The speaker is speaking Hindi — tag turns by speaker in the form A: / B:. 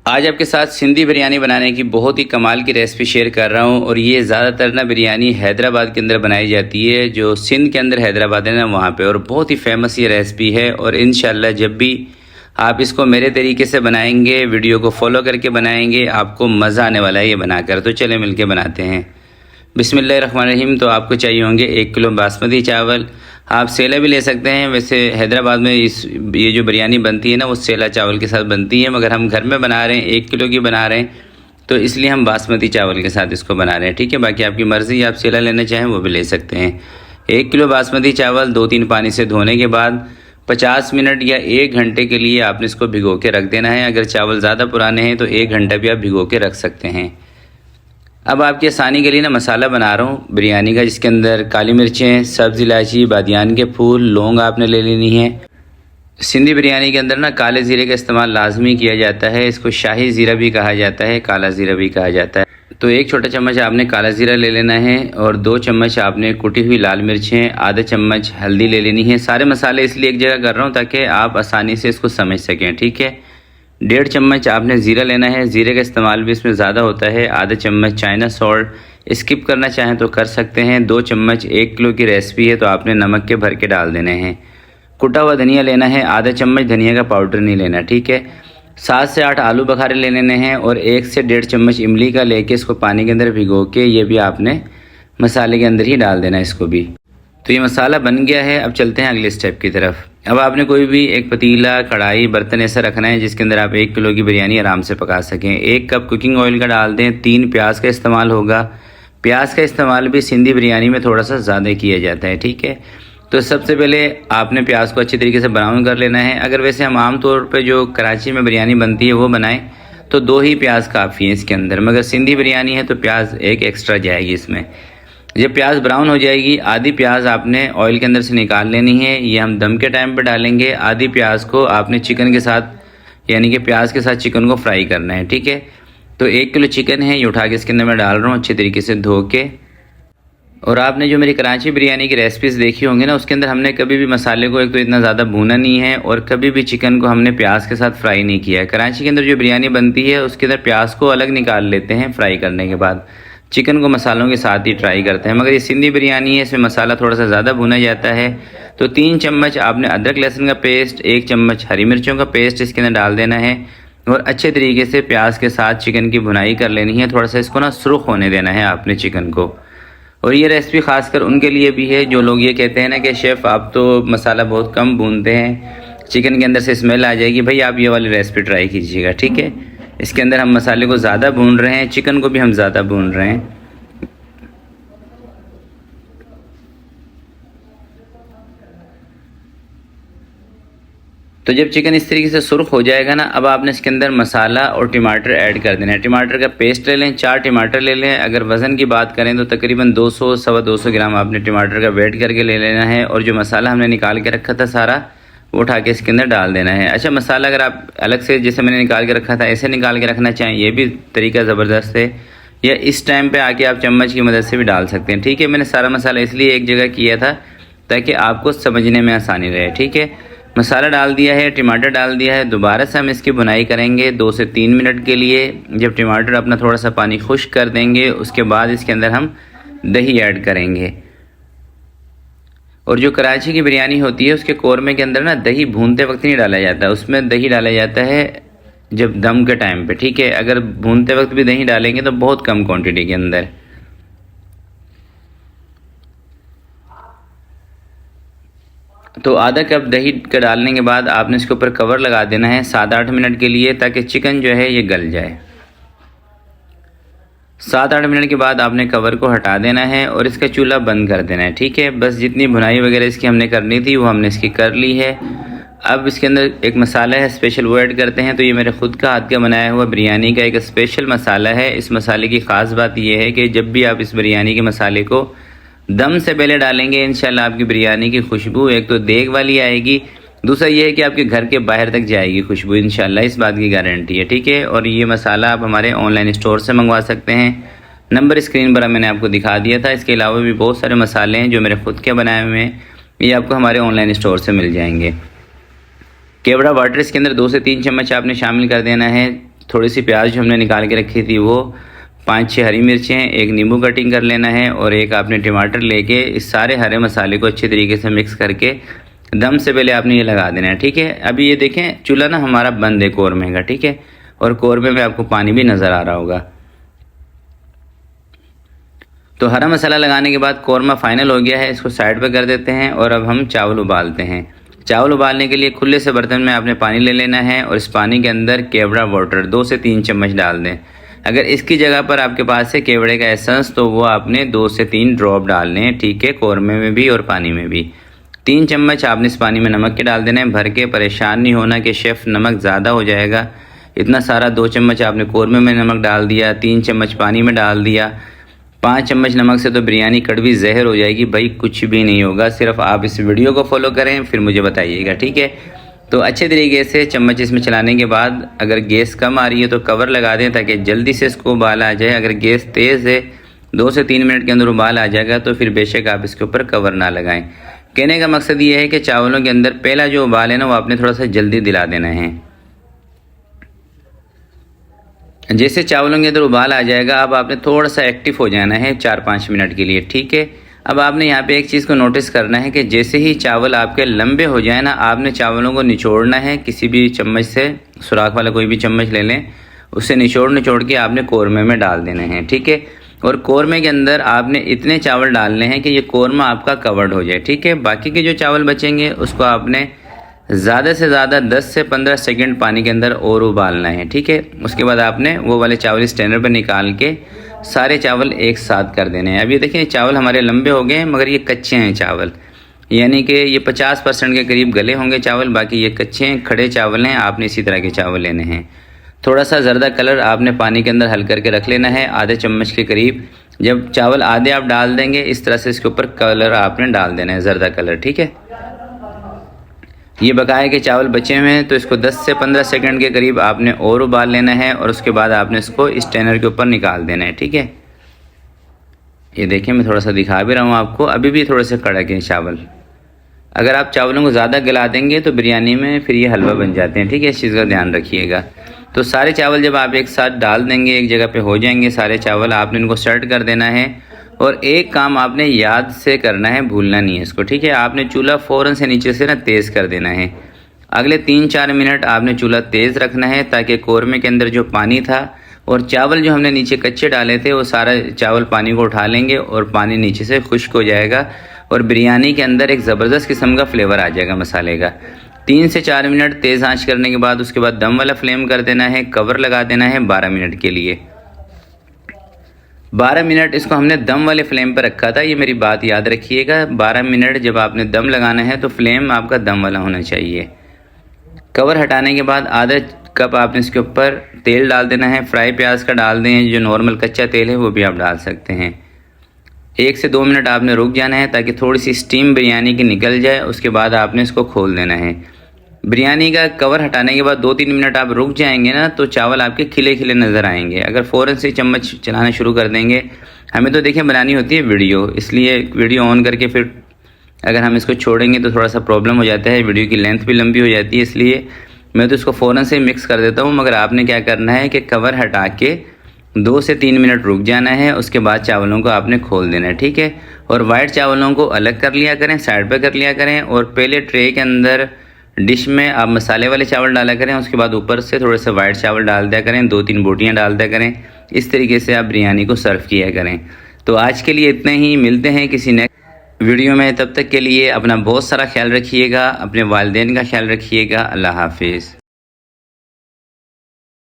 A: आज आपके साथ सिंधी बिरयानी बनाने की बहुत ही कमाल की रेसिपी शेयर कर रहा हूँ। और ये ज़्यादातर ना बिरयानी हैदराबाद के अंदर बनाई जाती है, जो सिंध के अंदर हैदराबाद है ना वहाँ पे, और बहुत ही फेमस ये रेसिपी है। और इंशाल्लाह जब भी आप इसको मेरे तरीके से बनाएंगे, वीडियो को फॉलो करके बनाएंगे, आपको मज़ा आने वाला है ये बनाकर। तो चले मिलके बनाते हैं। बिस्मिल्लाहिर्रहमानिर्रहीम। तो आपको चाहिए होंगे 1 किलो बासमती चावल। आप सेला भी ले सकते हैं। वैसे हैदराबाद में ये जो बिरयानी बनती है ना वो सेला चावल के साथ बनती है, मगर हम घर में बना रहे हैं, 1 किलो की बना रहे हैं, तो इसलिए हम बासमती चावल के साथ इसको बना रहे हैं। ठीक है, बाकी आपकी मर्ज़ी, आप सेला लेना चाहें वो भी ले सकते हैं। 1 किलो बासमती चावल 2-3 पानी से धोने के बाद 50 मिनट या 1 घंटे के लिए आपने इसको भिगो के रख देना है। अगर चावल ज़्यादा पुराने हैं तो 1 घंटा भी आप भिगो के रख सकते हैं। अब आपकी आसानी के लिए ना मसाला बना रहा हूँ बिरयानी का, जिसके अंदर काली मिर्चें, सब्ज़ इलायची, बादियान के फूल, लौंग आपने ले लेनी है। सिंधी बिरयानी के अंदर ना काले ज़ीरे का इस्तेमाल लाजमी किया जाता है। इसको शाही ज़ीरा भी कहा जाता है, काला ज़ीरा भी कहा जाता है। तो 1 छोटा चम्मच आपने काला ज़ीरा ले लेना है, और 2 चम्मच आपने कुटी हुई लाल मिर्चें, आधा चम्मच हल्दी ले लेनी है। सारे मसाले इसलिए एक जगह कर रहा हूँ ताकि आप आसानी से इसको समझ सकें। ठीक है, 1.5 चम्मच आपने ज़ीरा लेना है। ज़ीरे का इस्तेमाल भी इसमें ज़्यादा होता है। आधा चम्मच चाइना सॉल्ट, स्किप करना चाहें तो कर सकते हैं। 2 चम्मच, 1 किलो की रेसिपी है तो आपने नमक के भर के डाल देने हैं। कुटा हुआ धनिया लेना है, आधा चम्मच धनिया का पाउडर नहीं लेना। ठीक है, 7 से 8 आलू बखारे ले लेने हैं, और 1 से 1.5 चम्मच इमली का लेके इसको पानी के अंदर भिगो के ये भी आपने मसाले के अंदर ही डाल देना इसको भी। तो ये मसाला बन गया है। अब चलते हैं अगले स्टेप की तरफ। अब आपने कोई भी एक पतीला, कढ़ाई, बर्तन ऐसा रखना है जिसके अंदर आप 1 किलो की बिरयानी आराम से पका सकें। 1 कप कुकिंग ऑयल का डाल दें। 3 प्याज का इस्तेमाल होगा। प्याज का इस्तेमाल भी सिंधी बिरयानी में थोड़ा सा ज़्यादा किया जाता है। ठीक है, तो सबसे पहले आपने प्याज को अच्छी तरीके से ब्राउन कर लेना है। अगर वैसे हम आम तौर पर जो कराची में बिरयानी बनती है वो बनाएं तो 2 ही प्याज काफ़ी हैं इसके अंदर, मगर सिंधी बिरयानी है तो प्याज 1 एक्स्ट्रा जाएगी इसमें। जब प्याज ब्राउन हो जाएगी, आधी प्याज आपने ऑयल के अंदर से निकाल लेनी है। ये हम दम के टाइम पे डालेंगे। आधी प्याज को आपने चिकन के साथ, यानी कि प्याज के साथ चिकन को फ्राई करना है। ठीक है, तो 1 किलो चिकन है, ये उठा के इसके अंदर मैं डाल रहा हूँ अच्छे तरीके से धो के। और आपने जो मेरी कराची बिरयानी की रेसिपीज़ देखी होंगी ना, उसके अंदर हमने कभी भी मसाले को एक तो इतना ज़्यादा भूना नहीं है, और कभी भी चिकन को हमने प्याज के साथ फ्राई नहीं किया है। कराची के अंदर जो बिरयानी बनती है उसके अंदर प्याज को अलग निकाल लेते हैं फ्राई करने के बाद, चिकन को मसालों के साथ ही ट्राई करते हैं। मगर ये सिंधी बिरयानी है, इसमें मसाला थोड़ा सा ज़्यादा भुना जाता है। तो 3 चम्मच आपने अदरक लहसुन का पेस्ट, 1 चम्मच हरी मिर्चों का पेस्ट इसके अंदर डाल देना है, और अच्छे तरीके से प्याज के साथ चिकन की भुनाई कर लेनी है। थोड़ा सा इसको ना सुर्ख होने देना है आपने चिकन को। और ये रेसिपी खासकर उनके लिए भी है जो लोग ये कहते हैं ना कि शेफ़ आप तो मसाला बहुत कम भूनते हैं, चिकन के अंदर से स्मेल आ जाएगी। भाई आप ये वाली रेसिपी ट्राई कीजिएगा। ठीक है, इसके अंदर हम मसाले को ज़्यादा भून रहे हैं, चिकन को भी हम ज़्यादा भून रहे हैं। तो जब चिकन इस तरीके से सुर्ख हो जाएगा ना, अब आपने इसके अंदर मसाला और टमाटर ऐड कर देना है। टमाटर का पेस्ट ले लें, 4 टमाटर ले लें। अगर वज़न की बात करें तो तकरीबन 200 सवा 200 ग्राम आपने टमाटर का वेट करके ले लेना है। और जो मसाला हमने निकाल के रखा था सारा, वो उठा के इसके अंदर डाल देना है। अच्छा, मसाला अगर आप अलग से जैसे मैंने निकाल के रखा था ऐसे निकाल के रखना चाहें, ये भी तरीका ज़बरदस्त है, या इस टाइम पे आके आप चम्मच की मदद से भी डाल सकते हैं। ठीक है, मैंने सारा मसाला इसलिए एक जगह किया था ताकि आपको समझने में आसानी रहे। ठीक है, मसाला डाल दिया है, टमाटर डाल दिया है। दोबारा से हम इसकी भुनाई करेंगे 2 से 3 मिनट के लिए। जब टमाटर अपना थोड़ा सा पानी खुश्क कर देंगे, उसके बाद इसके अंदर हम दही ऐड करेंगे। और जो कराची की बिरयानी होती है उसके कौरमे के अंदर ना दही भूनते वक्त नहीं डाला जाता, उसमें दही डाला जाता है जब दम के टाइम पे। ठीक है, अगर भूनते वक्त भी दही डालेंगे तो बहुत कम क्वांटिटी के अंदर। तो आधा कप दही का डालने के बाद आपने इसके ऊपर कवर लगा देना है 7-8 मिनट के लिए, ताकि चिकन जो है ये गल जाए। 7-8 मिनट के बाद आपने कवर को हटा देना है और इसका चूल्हा बंद कर देना है। ठीक है, बस जितनी भुनाई वगैरह इसकी हमने करनी थी वो हमने इसकी कर ली है। अब इसके अंदर एक मसाला है स्पेशल, वो ऐड करते हैं। तो ये मेरे खुद का हाथ का बनाया हुआ बिरयानी का एक स्पेशल मसाला है। इस मसाले की ख़ास बात यह है कि जब भी आप इस बिरयानी के मसाले को दम से पहले डालेंगे, इंशाल्लाह आपकी बिरयानी की खुशबू एक तो देग वाली आएगी, दूसरा ये है कि आपके घर के बाहर तक जाएगी खुशबू इंशाल्लाह, इस बात की गारंटी है। ठीक है, और ये मसाला आप हमारे ऑनलाइन स्टोर से मंगवा सकते हैं। नंबर स्क्रीन पर मैंने आपको दिखा दिया था। इसके अलावा भी बहुत सारे मसाले हैं जो मेरे खुद के बनाए हुए हैं, ये आपको हमारे ऑनलाइन स्टोर से मिल जाएंगे। केवड़ा वाटर इसके अंदर 2 से 3 चम्मच आपने शामिल कर देना है। थोड़ी सी प्याज जो हमने निकाल के रखी थी वो, 5-6 हरी मिर्चें, एक नींबू कटिंग कर लेना है और एक आपने टमाटर लेके इस सारे हरे मसाले को अच्छे तरीके से मिक्स करके दम से पहले आपने ये लगा देना है। ठीक है, अभी ये देखें चूल्हा ना हमारा बंद है कौरमे का। ठीक है, और कौरमे में आपको पानी भी नज़र आ रहा होगा। तो हरा मसाला लगाने के बाद कौरमा फाइनल हो गया है, इसको साइड पे कर देते हैं और अब हम चावल उबालते हैं। चावल उबालने के लिए खुले से बर्तन में आपने पानी ले लेना है और इस पानी के अंदर केवड़ा वाटर 2 से 3 चम्मच डाल दें। अगर इसकी जगह पर आपके पास है केवड़े का एसेंस तो वो आपने 2 से 3 ड्रॉप डालने हैं। ठीक है, कौरमे में भी और पानी में भी। 3 चम्मच आपने इस पानी में नमक के डाल देना है। भर के परेशान नहीं होना कि शेफ़ नमक ज़्यादा हो जाएगा। इतना सारा 2 चम्मच आपने कौरमे में नमक डाल दिया, 3 चम्मच पानी में डाल दिया। 5 चम्मच नमक से तो बिरयानी कड़वी जहर हो जाएगी भाई, कुछ भी नहीं होगा। सिर्फ आप इस वीडियो को फॉलो करें फिर मुझे बताइएगा। ठीक है, तो अच्छे तरीके से चम्मच इसमें चलाने के बाद अगर गैस कम आ रही है तो कवर लगा दें ताकि जल्दी से इसको उबाल आ जाए। अगर गैस तेज़ है 2 से 3 मिनट के अंदर उबाल आ जाएगा तो फिर बेशक आप इसके ऊपर कवर ना लगाएं। कहने का मकसद ये है कि चावलों के अंदर पहला जो उबाल है ना वो आपने थोड़ा सा जल्दी दिला देना है। जैसे चावलों के अंदर उबाल आ जाएगा अब आपने थोड़ा सा एक्टिव हो जाना है 4-5 मिनट के लिए। ठीक है, अब आपने यहाँ पे एक चीज़ को नोटिस करना है कि जैसे ही चावल आपके लंबे हो जाए ना आपने चावलों को निचोड़ना है। किसी भी चम्मच से, सुराख वाला कोई भी चम्मच ले लें, उससे निचोड़ के आपने कौरमे में डाल देने हैं। ठीक है, और कौरमे के अंदर आपने इतने चावल डालने हैं कि ये कौरमा आपका कवर्ड हो जाए। ठीक है, बाकी के जो चावल बचेंगे उसको आपने ज़्यादा से ज़्यादा 10 से 15 सेकंड पानी के अंदर और उबालना है। ठीक है, उसके बाद आपने वो वाले चावल स्टैंडर पर निकाल के सारे चावल एक साथ कर देने हैं। अब ये देखिए चावल हमारे लंबे हो गए हैं मगर ये कच्चे हैं चावल, यानी कि ये 50% के करीब गले होंगे चावल, बाकी ये कच्चे हैं, खड़े चावल हैं। आपने इसी तरह के चावल लेने हैं। थोड़ा सा ज़र्दा कलर आपने पानी के अंदर हल करके रख लेना है, आधे चम्मच के करीब। जब चावल आधे आप डाल देंगे इस तरह से इसके ऊपर कलर आपने डाल देना है, ज़र्दा कलर। ठीक है, ये बकाया के चावल बचे हुए हैं तो इसको 10 से 15 सेकंड के करीब आपने और उबाल लेना है और उसके बाद आपने इसको स्टैंडर के ऊपर निकाल देना है। ठीक है, ये देखिए मैं थोड़ा सा दिखा भी रहा हूँ आपको, अभी भी थोड़े से कड़क हैं चावल। अगर आप चावलों को ज़्यादा गला देंगे तो बिरयानी में फिर ये हलवा बन जाते हैं। ठीक है, इस चीज़ का ध्यान रखिएगा। तो सारे चावल जब आप एक साथ डाल देंगे एक जगह पे हो जाएंगे सारे चावल, आपने इनको सर्ट कर देना है। और एक काम आपने याद से करना है, भूलना नहीं है इसको। ठीक है, आपने चूल्हा फ़ौरन से नीचे से ना तेज़ कर देना है। अगले 3-4 मिनट आपने चूल्हा तेज़ रखना है ताकि कौरमे के अंदर जो पानी था और चावल जो हमने नीचे कच्चे डाले थे वो सारा चावल पानी को उठा लेंगे और पानी नीचे से खुश्क हो जाएगा और बिरयानी के अंदर एक ज़बरदस्त किस्म का फ्लेवर आ जाएगा मसाले का। 3 से 4 मिनट तेज़ आंच करने के बाद उसके बाद दम वाला फ्लेम कर देना है, कवर लगा देना है 12 मिनट के लिए। 12 मिनट इसको हमने दम वाले फ्लेम पर रखा था, ये मेरी बात याद रखिएगा। 12 मिनट जब आपने दम लगाना है तो फ्लेम आपका दम वाला होना चाहिए। कवर हटाने के बाद आधा कप आपने इसके ऊपर तेल डाल देना है। फ्राई प्याज का डाल दें, जो नॉर्मल कच्चा तेल है वो भी आप डाल सकते हैं। 1 से 2 मिनट आपने रुक जाना है ताकि थोड़ी सी स्टीम बिरयानी की निकल जाए। उसके बाद आपने इसको खोल देना है। बिरयानी का कवर हटाने के बाद 2-3 मिनट आप रुक जाएंगे ना तो चावल आपके खिले खिले नज़र आएंगे। अगर फ़ौरन से चम्मच चलाना शुरू कर देंगे, हमें तो देखिए बनानी होती है वीडियो, इसलिए वीडियो ऑन करके फिर अगर हम इसको छोड़ेंगे तो थोड़ा सा प्रॉब्लम हो जाता है, वीडियो की लेंथ भी लंबी हो जाती है। इसलिए मैं तो इसको फ़ौरन से मिक्स कर देता हूँ। मगर आपने क्या करना है कि कवर हटा के 2 से 3 मिनट रुक जाना है, उसके बाद चावलों को आपने खोल देना है। ठीक है, और वाइट चावलों को अलग कर लिया करें, साइड पे कर लिया करें और पहले ट्रे के अंदर डिश में आप मसाले वाले चावल डाला करें, उसके बाद ऊपर से थोड़े से वाइट चावल डाल दिया करें, 2-3 बोटियाँ डाल दिया करें। इस तरीके से आप बिरयानी को सर्व किया करें। तो आज के लिए इतना ही, मिलते हैं किसी नेक्स्ट वीडियो में। तब तक के लिए अपना बहुत सारा ख्याल रखिएगा, अपने वालिदैन का ख्याल रखिएगा। अल्लाह हाफिज़।